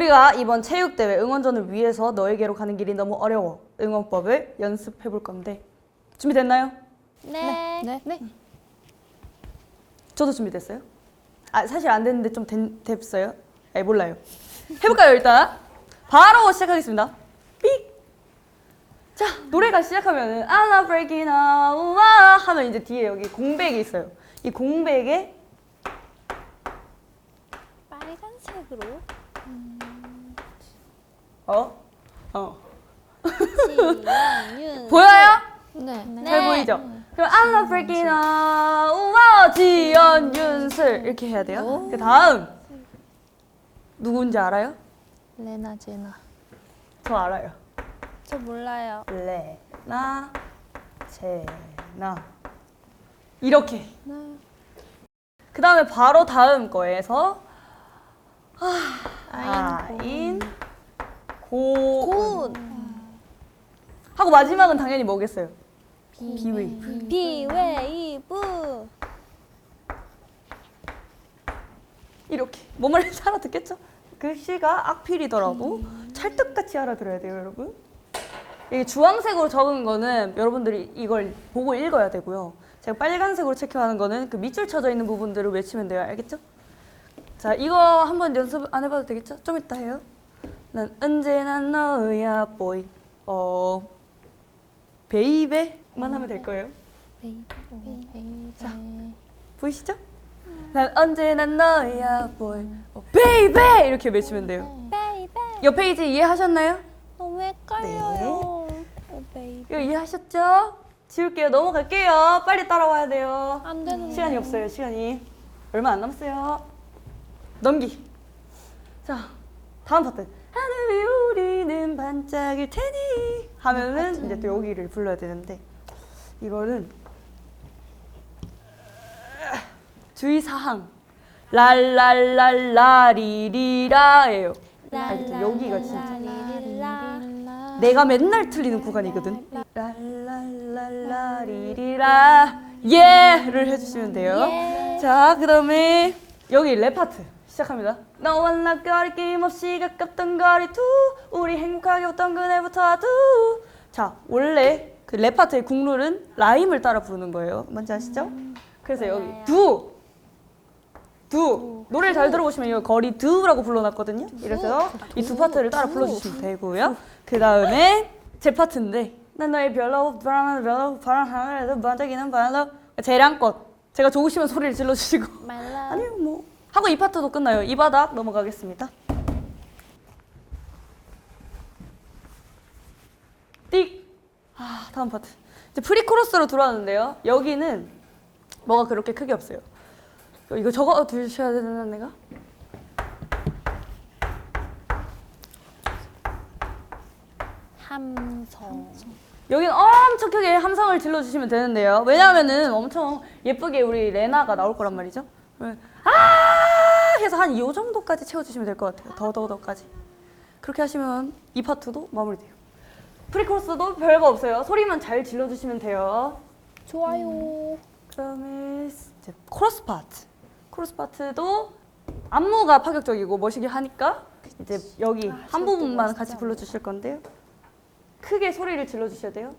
우리가 이번 체육대회 응원전을 위해서 너에게로 가는 길이 너무 어려워. 응원법을 연습해 볼 건데 준비됐나요? 네. 저도 준비됐어요. 아 사실 안 됐는데 좀 됐어요. 아 몰라요. 해볼까요 일단? 바로 시작하겠습니다. 삑! 자 노래가 시작하면은 I'm not breaking out 하면 이제 뒤에 여기 공백이 있어요. 이 공백에 빨간색으로. 지연윤. 보여요? 네. 잘 보이죠? 그럼 I'm not breaking out 지연윤슬 이렇게 해야 돼요. 그 다음 누군지 알아요? 레나 제나. 저 알아요. 저 몰라요. 레나 제나 이렇게. 그 다음에 바로 다음 거에서 아인 고 하고 마지막은 당연히 뭐겠어요? 비웨이. 비웨이브. 이렇게 뭔 말인지 알아듣겠죠? 글씨가 악필이더라고. 찰떡같이 알아들어야 돼요 여러분. 이게 주황색으로 적은 거는 여러분들이 이걸 보고 읽어야 되고요. 제가 빨간색으로 체크하는 거는 그 밑줄 쳐져 있는 부분들을 외치면 돼요. 알겠죠? 자 이거 한번 연습 안 해봐도 되겠죠? 좀 이따 해요. 난 언제나 너야 보이. 베이베만 하면 될 거예요. 자. 보이시죠? 난 언제나 너야 보이. 베이베 이렇게 외치면 돼요. 베이베. 옆 페이지 이해하셨나요? 너무 헷갈려요. 베이베. 이거 이해하셨죠? 지울게요. 넘어갈게요. 빨리 따라와야 돼요. 안 되는데. 시간이 없어요. 시간이 얼마 안 남았어요. 넘기. 자 다음 파트. 하늘 위 우리는 반짝일 테니 하면은 이제 또 여기를 불러야 되는데 이거는 주의사항 랄랄랄라리리라예요. 알겠죠? 여기가 진짜 내가 맨날 틀리는 구간이거든. 랄랄랄라리리라 예를 해주시면 돼요. 자 그다음에 여기 랩 파트 시작합니다. 너와 나 거리낌 없이 가깝던 거리 두 우리 행복하게 웃던 그날부터 두. 자 원래 그 랩 파트의 국룰은 라임을 따라 부르는 거예요. 뭔지 아시죠? 그래서 여기 두 노래를 잘 들어보시면 이거 거리 두라고 불러놨거든요. 이래서 이 두 파트를 따라 불러주시면 되고요. 그 다음에 제 파트인데 난 너의 별로 바람 하늘에서 반짝이는 바람 재량껏 제가 좋으시면 소리를 질러주시고 아니요 뭐 하고 이 파트도 끝나요. 이 바닥 넘어가겠습니다. 띡! 다음 파트. 이제 프리코러스로 들어왔는데요. 여기는 뭐가 그렇게 크게 없어요. 이거 적어 두셔야 되나 내가? 함성. 여기는 엄청 크게 함성을 질러주시면 되는데요. 왜냐하면은 엄청 예쁘게 우리 레나가 나올 거란 말이죠. 해서 한 이 정도까지 채워주시면 될 것 같아요. 더까지. 그렇게 하시면 이 파트도 마무리돼요. 프리코러스도 별거 없어요. 소리만 잘 질러주시면 돼요. 좋아요. 그다음에 이제 코러스 파트. 코러스 파트도 안무가 파격적이고 멋있게 하니까 이제 여기 한 부분만 같이 불러주실 건데요. 크게 소리를 질러주셔야 돼요.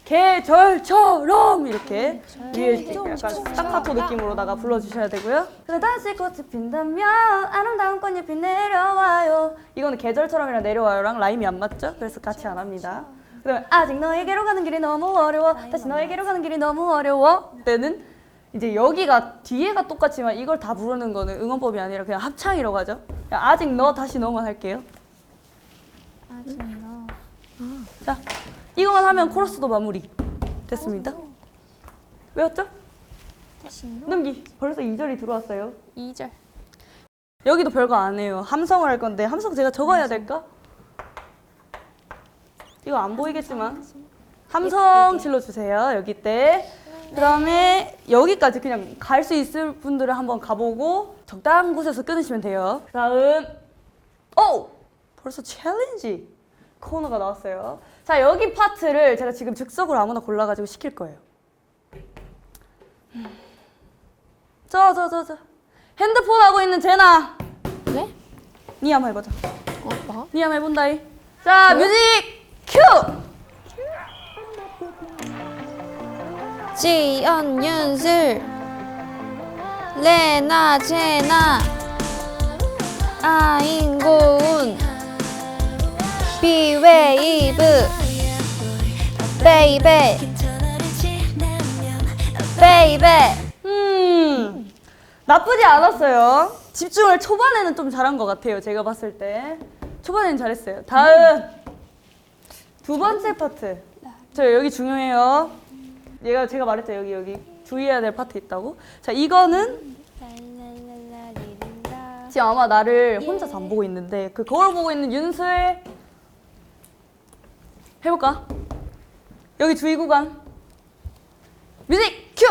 계절처럼 이렇게 위에 약간 스타카토 느낌으로다가 불러주셔야 되고요. 그래 다시 꽃이 핀다면 아름다운 꽃잎이 내려와요. 이거는 계절처럼이랑 내려와요랑 라임이 안 맞죠? 그래서 같이 안 합니다. 그다음에 아직 너에게로 가는 길이 너무 어려워. 다시 너에게로 가는 길이 너무 어려워. 때는 이제 여기가 뒤에가 똑같지만 이걸 다 부르는 거는 응원법이 아니라 그냥 합창이라고 하죠. 그냥 아직 너 다시 너만 할게요. 아직 너. 자, 이거만 하면 코러스도 마무리 됐습니다. 외웠죠? 다시 너. 넘기. 벌써 2절이 들어왔어요. 2절. 여기도 별거 안 해요. 함성을 할 건데 함성 제가 적어야 될까? 이거 안 보이겠지만 함성 질러주세요. 여기 때. 그 다음에 여기까지 그냥 갈 수 있을 분들은 한번 가보고 적당한 곳에서 끊으시면 돼요. 그 다음 벌써 챌린지 코너가 나왔어요. 자 여기 파트를 제가 지금 즉석으로 아무나 골라가지고 시킬 거예요. 저 핸드폰 하고 있는 제나. 네? 니 한번 해보자. 나? 니 한번 해본다이. 자, 뮤직 큐! 지연, 윤슬, 레나, 제나, 아인고운, 비웨이브, 베이베, 베이베. 나쁘지 않았어요. 집중을 초반에는 좀 잘한 것 같아요. 제가 봤을 때. 초반에는 잘했어요. 다음 두 번째 파트. 저 여기 중요해요. 제가 말했죠. 여기 주의해야 될 파트 있다고. 자, 이거는 지금 아마 나를 혼자서 안 보고 있는데 그 거울 보고 있는 윤슬 해볼까? 여기 주의 구간. 뮤직 큐!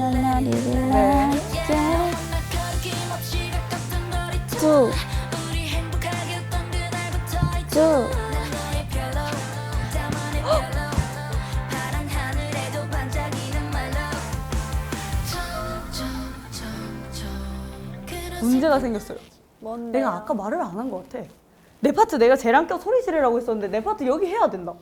랄랄랄라리라. 두. 두. 문제가 생겼어요. 내가 아까 말을 안 한 것 같아. 내 파트 내가 쟤랑 껴 소리 지르라고 했었는데 내 파트 여기 해야 된다.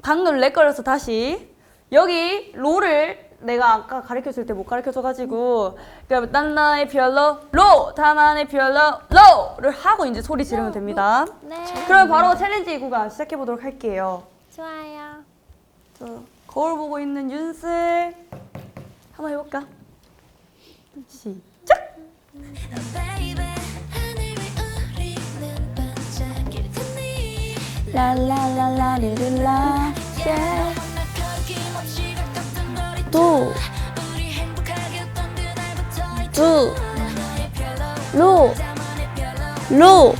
방금 렉 걸려서 다시 여기 로를 내가 아까 가르쳐줄 때 못 가르쳐줘가지고 그러니까 난 나의 별로 로 다만의 별로 로를 하고 이제 소리 지르면 됩니다. 네. 그럼 바로 챌린지 구간 시작해 보도록 할게요. 좋아요. 저 거울 보고 있는 윤슬 한번 해볼까? 시작! 랄랄랄라리라. 두. 두. 로. 로.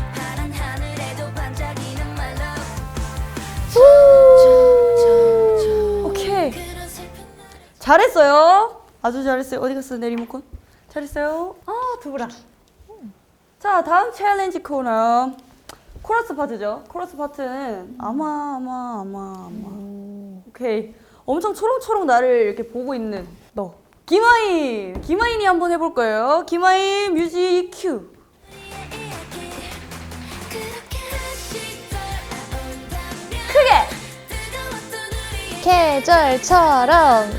오케이. 잘했어요. 아주 잘했어요. 어디 갔어 내 리모컨? 잘했어요. 아 두부라. 자 다음 챌린지 코너 코러스 파트죠. 코러스 파트는 아마 오케이. 엄청 초롱초롱 나를 이렇게 보고 있는 너 김아인이 한번 해볼 거예요. 김아인 뮤직 큐. 크게 계절처럼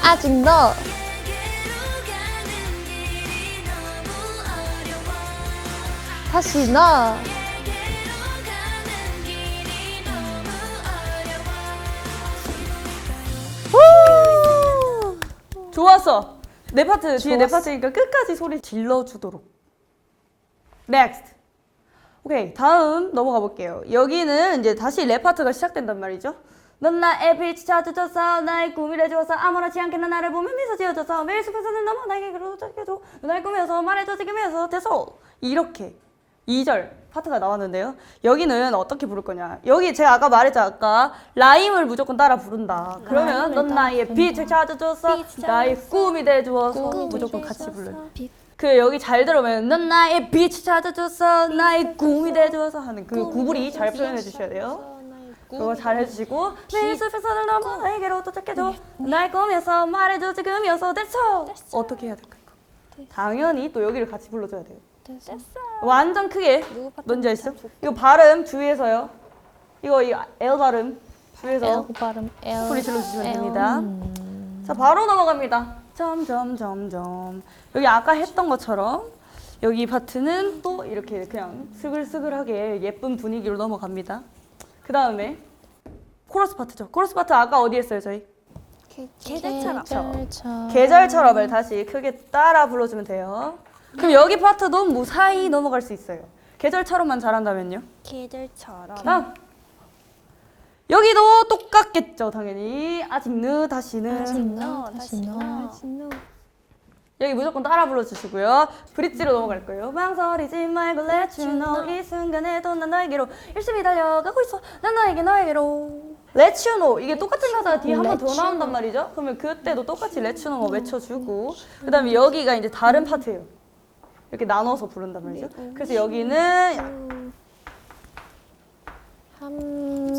아직 너 다시 너 좋았어. 내 파트 뒤에 내 좋았어. 파트니까 끝까지 소리 질러주도록. Next. 오케이 다음 넘어가 볼게요. 여기는 이제 다시 랩 파트가 시작된단 말이죠. 넌 나의 빛이 찾아줘서 나의 꿈이 돼줘서 아무렇지 않게 난 나를 보면 미소 지어줘서 매일 숲에서는 너무 나에게 그려줘줘 날 꾸며서 말해줘 지금에서 됐어 이렇게 2절 파트가 나왔는데요. 여기는 어떻게 부를 거냐. 여기 제가 아까 말했죠. 아까 라임을 무조건 따라 부른다. 그러면 넌 나의 빛을 찾아줘서 나의 꿈이 돼주어서 무조건 같이 불러요. 그 여기 잘 들으면 넌 나의 빛을 찾아줘서 나의 꿈이 돼줘서 하는 그 구불이 잘 표현해 주셔야 돼요. 그거 잘 해주시고 매일 숲에서는 너무 나에게로 도착해줘 날 꾸며서 말해줘 지금이어서 됐어 어떻게 해야 될까? 당연히 또 여기를 같이 불러줘야 돼요. 됐어. 완전 크게 뭔지 아시죠? 이거 발음 주의해서요. 이거 이 L 발음 주의해서 발음 L 소리 질러주시면 됩니다. 자 바로 넘어갑니다. 점점점점 여기 아까 했던 것처럼 여기 파트는 또 이렇게 그냥 스글스글하게 예쁜 분위기로 넘어갑니다. 그 다음에 코러스 파트죠. 코러스 파트 아까 어디 했어요 저희? 계절처럼 계절처럼을 다시 크게 따라 불러주면 돼요. 그럼 여기 파트도 무사히 넘어갈 수 있어요. 계절처럼만 잘한다면요. 계절처럼 다음 여기도 똑같겠죠 당연히. 아직 느 다시는 다시 너 여기 무조건 따라 불러주시고요. 브릿지로 넘어갈 거예요. 망설이지 말고 let you know 이 순간에도 난 너에게로 열심히 달려가고 있어 난 너에게로 let you know 이게 똑같은 가사가 뒤에 한 번 더 나온단 말이죠. 그러면 그때도 똑같이 let you know만 외쳐주고 그 다음에 여기가 이제 다른 파트예요. 이렇게 나눠서 부른단 말이죠. 그래서 여기는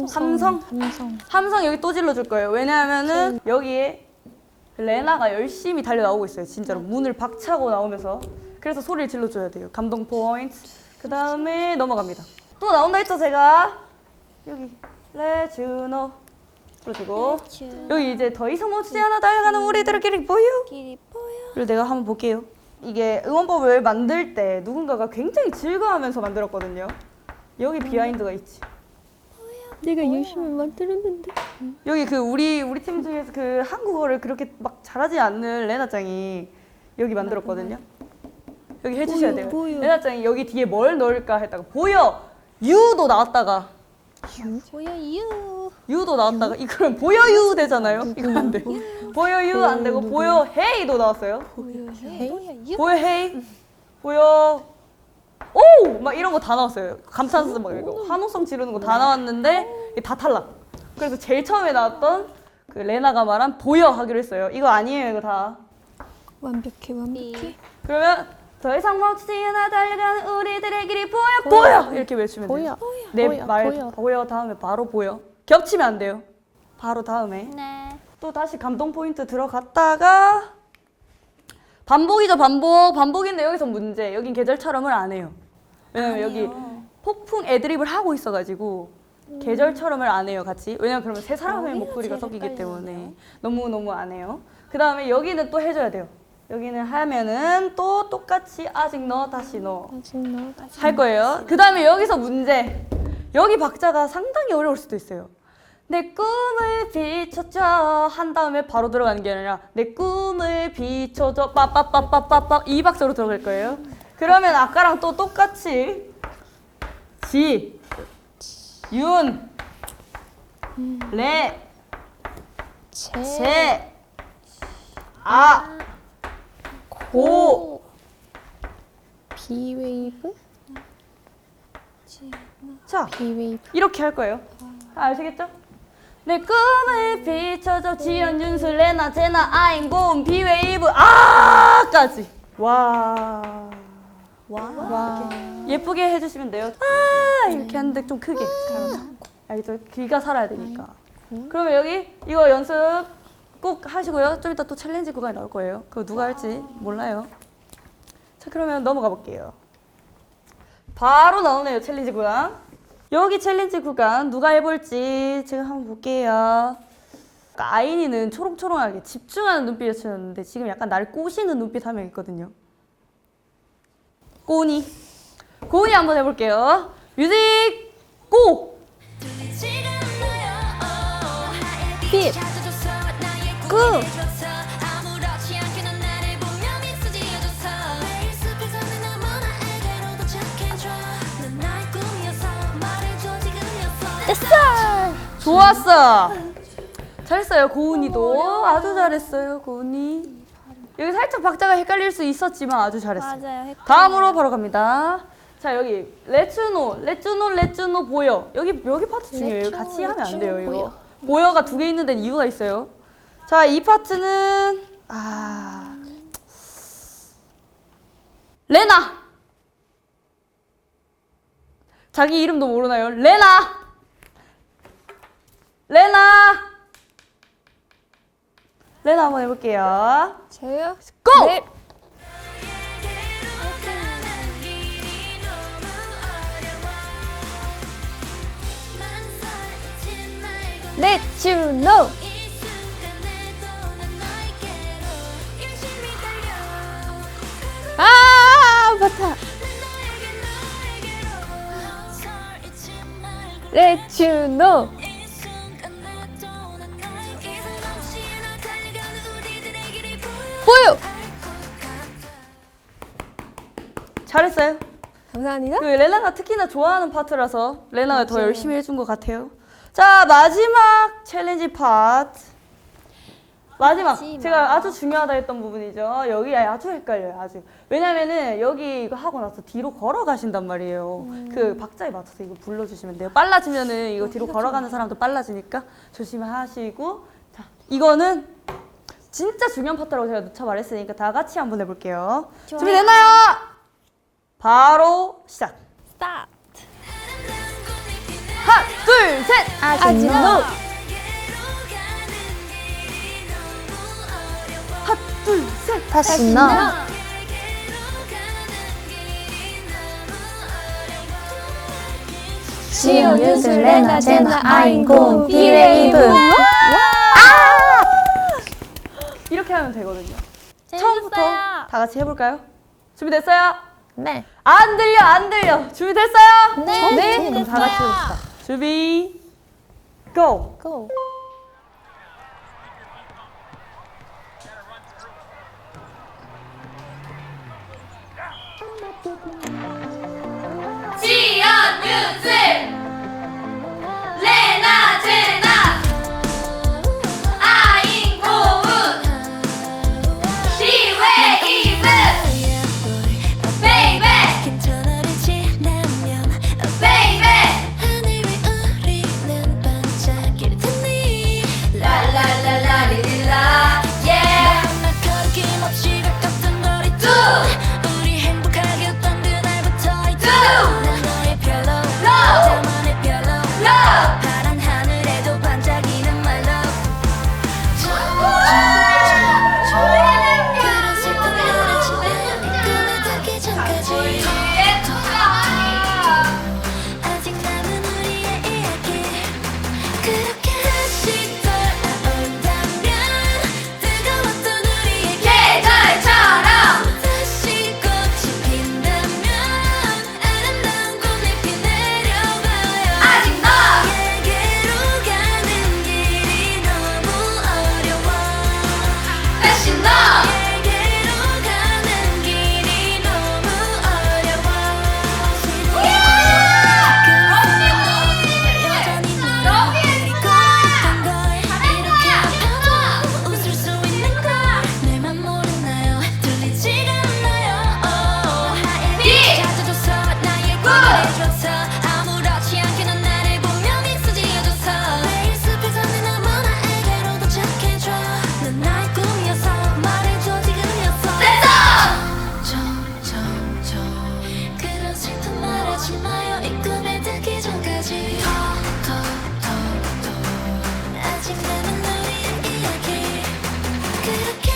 함성? 함성. 함성 여기 또 질러줄 거예요. 왜냐하면은 여기에 레나가 열심히 달려 나오고 있어요. 진짜로 문을 박차고 나오면서. 그래서 소리를 질러줘야 돼요. 감동 포인트. 그 다음에 넘어갑니다. 또 나온다 했죠 제가. 여기 Let you know. 그리고 여기 이제 더 이상 멈추지 않아 달려가는 우리들끼리 보여. 길이 보여. 그리고 내가 한번 볼게요. 이게 응원법을 만들 때 누군가가 굉장히 즐거워하면서 만들었거든요. 여기 비하인드가 있지. 내가 열심히 만들었는데. 여기 그 우리 팀 중에서 그 한국어를 그렇게 막 잘하지 않는 레나짱이 여기 만들었거든요. 여기 해주셔야 돼요. 보여. 레나짱이 여기 뒤에 뭘 넣을까 했다가 보여 유도 나왔다가 보여 유. 유도 나왔다가 이거는 보여 유 되잖아요. 이거 안 돼. 보여 유 안 되고 보여 헤이도 나왔어요. 보여 유. 보여 헤이 보여 오! 막 이런 거 다 나왔어요. 감탄사 막 이거 환호성 지르는 거 다 나왔는데 이게 다 탈락. 그래서 제일 처음에 나왔던 그 레나가 말한 보여 하기로 했어요. 이거 아니에요 이거 다. 완벽해. 그러면 더 이상 멈추지 않아 달려가는 우리들의 길이 보여 이렇게 외치면 돼요. 보여. 내 보여, 말 보여. 보여 다음에 바로 보여. 겹치면 안 돼요. 바로 다음에 네. 또 다시 감동 포인트 들어갔다가 반복이죠 반복. 반복인데 여기서 문제. 여긴 계절 촬영을 안 해요. 왜냐면 여기 폭풍 애드립을 하고 있어가지고 계절 촬영을 안 해요 같이. 왜냐면 그러면 세 사람의 여기가 목소리가 제일 섞이기 때문에 헷갈리네요. 너무 안 해요. 그 다음에 여기는 또 해줘야 돼요. 여기는 하면은 또 똑같이 아직 너 다시 너 할 거예요. 그 다음에 여기서 문제. 여기 박자가 상당히 어려울 수도 있어요. 내 꿈을 비춰줘 한 다음에 바로 들어가는 게 아니라 내 꿈을 비춰줘 빠빠빠빠빠빠 이 박자로 들어갈 거예요. 그러면 아까랑 또 똑같이 지, 윤, 레, 제, 아, 고. 비웨이브. 자, 비웨이브. 이렇게 할 거예요. 아시겠죠? 내 꿈을 비춰줘 지연, 윤수, 레나, 제나, 아인, 고음, 비웨이브, 아까지. 와. 예쁘게 해주시면 돼요. 아 이렇게 하는데 좀 크게. 알겠죠? 귀가 살아야 되니까. 그러면 여기 이거 연습 꼭 하시고요. 좀 이따 또 챌린지 구간이 나올 거예요. 그거 누가 할지 몰라요. 자 그러면 넘어가 볼게요. 바로 나오네요 챌린지 구간. 여기 챌린지 구간 누가 해볼지 제가 한번 볼게요. 아까 아인이는 초롱초롱하게 집중하는 눈빛이었는데 지금 약간 날 꼬시는 눈빛 한 명 있거든요. 고은이 한번 해볼게요. 뮤직 고! 빛. 꾸. 됐어. 좋았어. 잘했어요 고은이도. 아주 잘했어요 고은이. 여기 살짝 박자가 헷갈릴 수 있었지만 아주 잘했어요. 맞아요. 다음으로 바로 갑니다. 자 여기 레츠노 보여. 여기 파트 중요해요. 같이 하면 안 돼요 이거. 보여가 두 개 있는 데는 이유가 있어요. 자 이 파트는 레나. 자기 이름도 모르나요? 레나 한번 해볼게요. 저요? 고! 네. Let you know. 아, 맞다. Let you know. 보여. 잘했어요. 감사합니다. 그 레나가 특히나 좋아하는 파트라서 레나가 더 열심히 해준 것 같아요. 자 마지막 챌린지 파트. 마지막 제가 아주 중요하다 했던 부분이죠. 여기 아주 헷갈려요. 아주. 왜냐면은 여기 이거 하고 나서 뒤로 걸어가신단 말이에요. 그 박자에 맞춰서 이거 불러주시면 돼요. 빨라지면은 이거 뒤로 걸어가는 사람도 빨라지니까 조심하시고. 자 이거는 진짜 중요한 파트라고 제가 누차 말했으니까 다 같이 한번 해볼게요. 좋아요. 준비됐나요? 바로 시작. 스타트. 하나, 둘, 둘, 셋. 아직 노. 핫, 둘, 셋. 다시 노. 시온 유슬 레나 제나 아인곤 비레이브. 이렇게 하면 되거든요. 처음부터 다 같이 해볼까요? 준비됐어요? 네. 안 들려, 안 들려. 준비됐어요? 네. 그럼 다 같이 해봅시다. 준비, 고! 고. 지연, 유슬, 레나, 제나, 아인, 고은, 시웨이브, 베이베, 베이베, 라라라라리라, yeah. 우리 행복하게 웃던 그날부터 이제 Do. 난 너의 별로 Love. 나만의 별로 Love. 파란 하늘에도 반짝이는 my love 그런 슬픈 노래 지나요 네 꿈에 닿기 전까지 아직 남은 우리의 이야기 그렇게 다시 돌아온다면 뜨거웠던 우리의 계절처럼 다시 꽃이 핀다면 아름다운 꽃잎이 내려와요 아직 너에게로 가는 길이 너무 어려워 다시 너 너에게로 가는 길이 너무 어려워 여전히 너를 그리고 있던 걸 이렇게 아파도 웃을 수 있는 걸 내 맘 모르나요 들리지가 않나요 비. 찾아줘서 나의 꿈을 해줘서 아무렇지 않게 넌 나를 보며 미소 지어줘서 매일 숲에서 내 너무 나에게로 도착해줘 넌 나의 꿈이어서 말해줘 지금이었어 좀 그런 슬픈 말 하지 마요 이 꿈에 닿기 전까지 더 아직 남은 우리의 이야기 그렇게